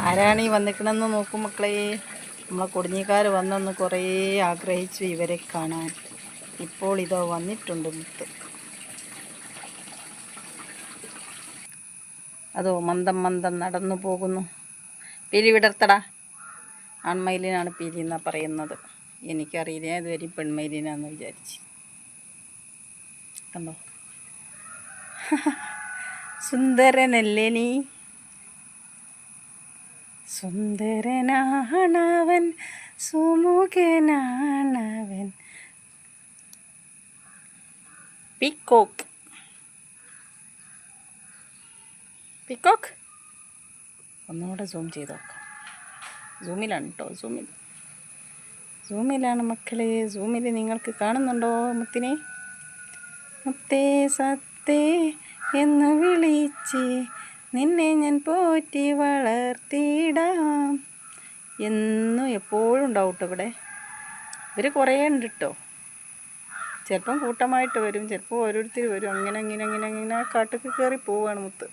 ആരാണ് ഈ വന്നിക്കണമെന്ന് നോക്കും മക്കളെ. നമ്മളെ കുടുങ്ങിക്കാർ വന്നൊന്ന് കുറേ ആഗ്രഹിച്ചു ഇവരെ കാണാൻ. ഇപ്പോൾ ഇതോ വന്നിട്ടുണ്ട് മുത്ത്. അതോ മന്ദം മന്ദം നടന്നു പോകുന്നു. പീലി വിടർത്തടാ. ആൺമയിലിനാണ് പീലി എന്നാണ് പറയുന്നത്. എനിക്കറിയില്ല, ഇതുവരെ പെൺമയിലിനാന്ന് വിചാരിച്ച്. കണ്ടോ, സുന്ദരനല്ലേ നീ, സുന്ദരനാണവൻ, സുമുഖനാണവൻ. Peacock, peacock. ഒന്നുകൂടെ സൂം ചെയ്ത് നോക്കാം. സൂമിലാണ് കേട്ടോ, സൂമിലാണ് മക്കളെ. സൂമിൽ നിങ്ങൾക്ക് കാണുന്നുണ്ടോ മുത്തിനെ? മുത്തേ സത്തേ എന്ന് വിളിച്ച് നിന്നെ ഞാൻ പോറ്റി വളർത്തിയിടാം. എന്നും എപ്പോഴും ഉണ്ടാവും കേട്ടോ ഇവിടെ. ഇവർ കുറേ ഉണ്ട് കേട്ടോ. ചിലപ്പം കൂട്ടമായിട്ട് വരും, ചിലപ്പോൾ ഓരോരുത്തർ വരും. അങ്ങനെ കാട്ടിൽ കയറി പോവുകയാണ് മുത്ത്.